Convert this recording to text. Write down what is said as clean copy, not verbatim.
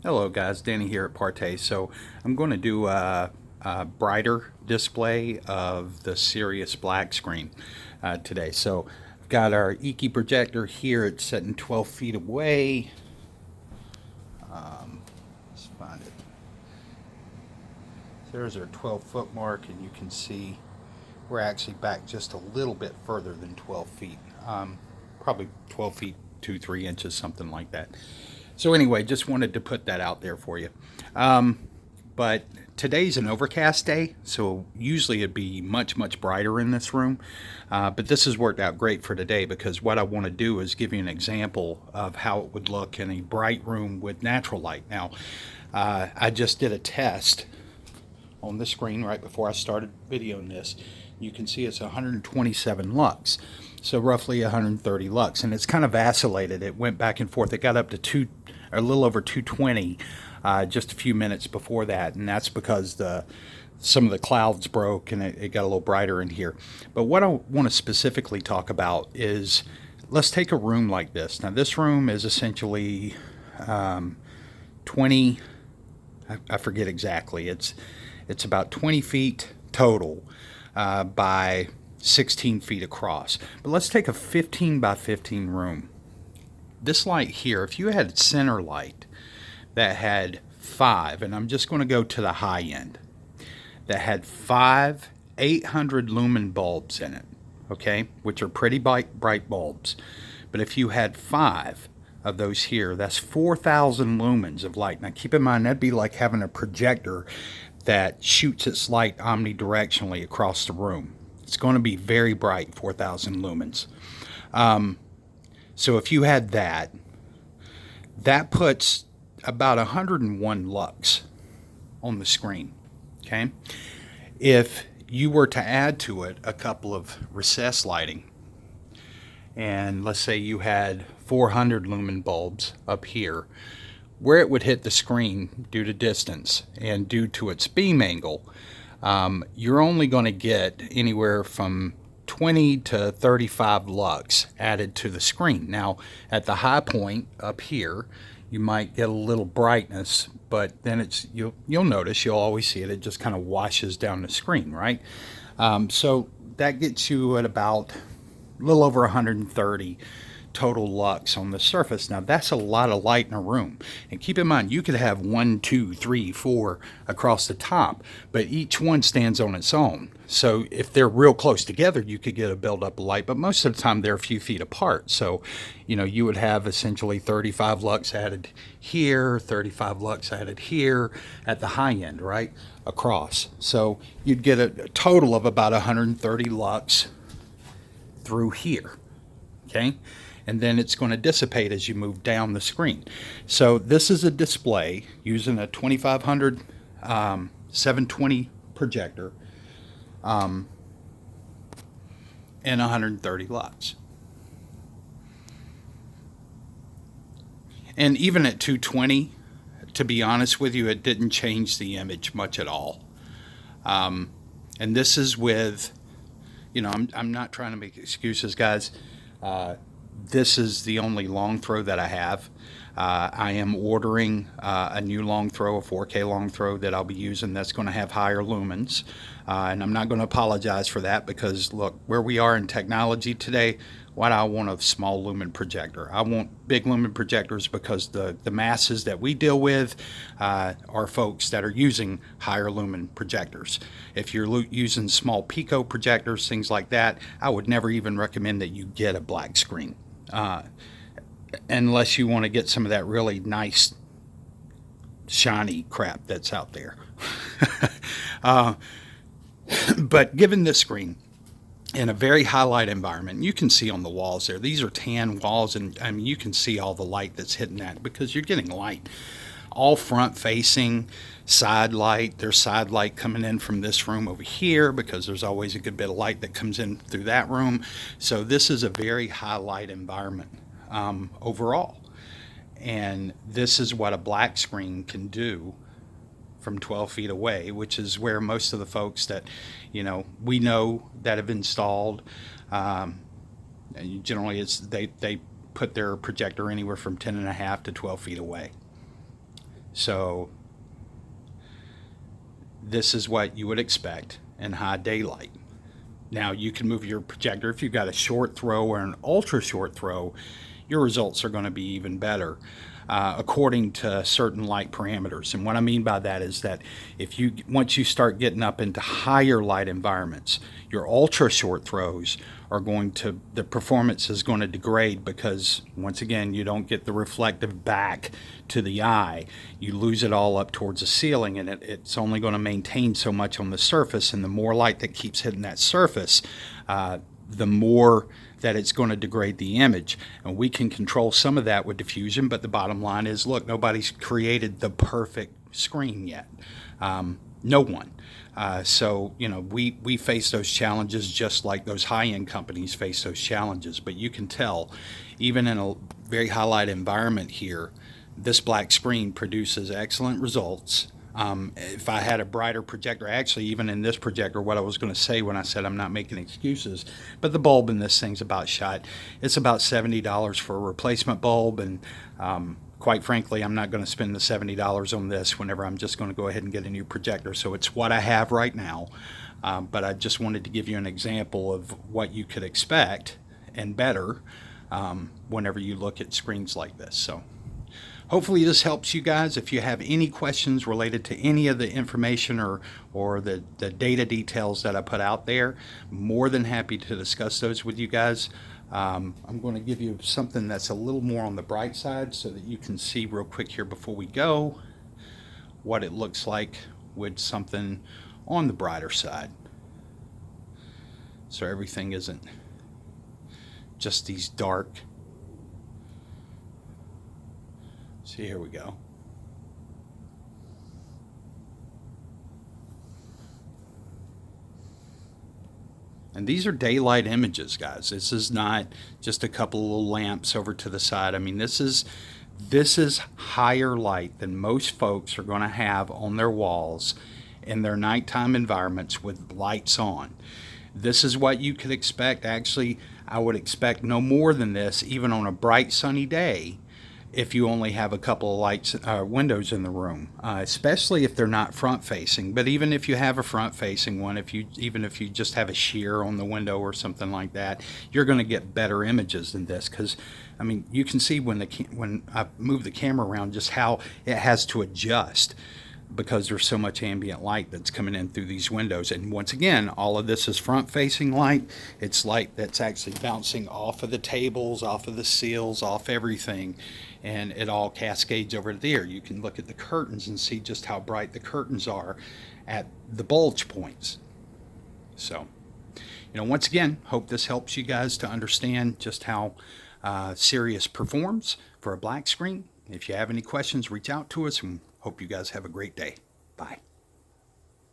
Hello guys, Danny here at ParTay. So I'm going to do a brighter display of the Sirius black screen today. So I've got our Iki projector here. It's sitting 12 feet away. Let's find it. So there's our 12-foot mark, and you can see we're actually back just a little bit further than 12 feet. Probably 12 feet, 2-3 inches, something like that. So anyway, just wanted to put that out there for you. But today's an overcast day, so usually it'd be much, much brighter in this room. But this has worked out great for today because what I want to do is give you an example of how it would look in a bright room with natural light. Now, I just did a test on the screen right before I started videoing this. You can see it's 127 lux, so roughly 130 lux, and it's kind of vacillated. It went back and forth. It got up to a little over 220 just a few minutes before that, and that's because some of the clouds broke and it got a little brighter in here. But what I want to specifically talk about is, let's take a room like this. Now this room is essentially 20, I forget exactly, it's about 20 feet total by 16 feet across. But let's take a 15 by 15 room. This light here, if you had center light that had 5, and I'm just going to go to the high end, that had 5 800 lumen bulbs in it, okay, which are pretty bright bulbs. But if you had 5 of those here, that's 4,000 lumens of light. Now keep in mind, that'd be like having a projector that shoots its light omnidirectionally across the room. It's going to be very bright, 4,000 lumens. So if you had that, that puts about 101 lux on the screen, okay? If you were to add to it a couple of recessed lighting, and let's say you had 400 lumen bulbs up here, where it would hit the screen due to distance and due to its beam angle, you're only going to get anywhere from 20 to 35 lux added to the screen. Now at the high point up here, you might get a little brightness, but then you'll notice, you'll always see it, it just kind of washes down the screen, right? So that gets you at about a little over 130 total lux on the surface. Now that's a lot of light in a room, and keep in mind, you could have 1, 2, 3, 4 across the top, but each one stands on its own. So if they're real close together, you could get a buildup of light, but most of the time they're a few feet apart. So you would have essentially 35 lux added here, 35 lux added here at the high end, right, across. So you'd get a total of about 130 lux through here, okay? And then it's going to dissipate as you move down the screen. So this is a display using a 2500 720 projector and 130 lux. And even at 220, to be honest with you, it didn't change the image much at all. And this is with, I'm not trying to make excuses, guys. This is the only long throw that I have. I am ordering a new long throw, a 4K long throw that I'll be using that's going to have higher lumens. And I'm not going to apologize for that because, look, where we are in technology today, why do I want a small lumen projector? I want big lumen projectors because the masses that we deal with are folks that are using higher lumen projectors. If you're using small pico projectors, things like that, I would never even recommend that you get a black screen. Unless you want to get some of that really nice shiny crap that's out there. But given this screen in a very highlight environment, you can see on the walls there, these are tan walls, and I mean you can see all the light that's hitting that because you're getting light all front facing, side light. There's side light coming in from this room over here because there's always a good bit of light that comes in through that room. So this is a very high light environment overall, and this is what a black screen can do from 12 feet away, which is where most of the folks that we know that have installed, generally they put their projector anywhere from 10.5 to 12 feet away. So this is what you would expect in high daylight. Now you can move your projector. If you've got a short throw or an ultra short throw, your results are going to be even better according to certain light parameters. And what I mean by that is that if you once you start getting up into higher light environments, your ultra short throws are going to, the performance is going to degrade, because once again you don't get the reflective back to the eye. You lose it all up towards the ceiling, and it's only going to maintain so much on the surface, and the more light that keeps hitting that surface, the more that it's going to degrade the image. And we can control some of that with diffusion, but the bottom line is, look, nobody's created the perfect screen yet. No one. So, you know, we face those challenges just like those high-end companies face those challenges. But you can tell, even in a very high-light environment here, this black screen produces excellent results. If I had a brighter projector, actually, even in this projector, what I was going to say when I said I'm not making excuses, but the bulb in this thing's about shot. It's about $70 for a replacement bulb, and quite frankly, I'm not going to spend the $70 on this whenever I'm just going to go ahead and get a new projector. So it's what I have right now, but I just wanted to give you an example of what you could expect and better whenever you look at screens like this. So hopefully this helps you guys. If you have any questions related to any of the information or the data details that I put out there, more than happy to discuss those with you guys. I'm going to give you something that's a little more on the bright side so that you can see real quick here before we go what it looks like with something on the brighter side. So everything isn't just these dark. See, here we go. And these are daylight images, guys. This is not just a couple of little lamps over to the side. I mean, this is higher light than most folks are going to have on their walls in their nighttime environments with lights on. This is what you could expect. Actually, I would expect no more than this, even on a bright sunny day, if you only have a couple of lights, windows in the room, especially if they're not front facing. But even if you have a front facing one, even if you just have a sheer on the window or something like that, you're going to get better images than this. Because I mean, you can see when I move the camera around just how it has to adjust, because there's so much ambient light that's coming in through these windows. And once again, all of this is front-facing light. It's light that's actually bouncing off of the tables, off of the seals, off everything, and it all cascades over there. You can look at the curtains and see just how bright the curtains are at the bulge points. So, you know, once again, hope this helps you guys to understand just how Sirius performs for a black screen. If you have any questions, reach out to us, and hope you guys have a great day. Bye.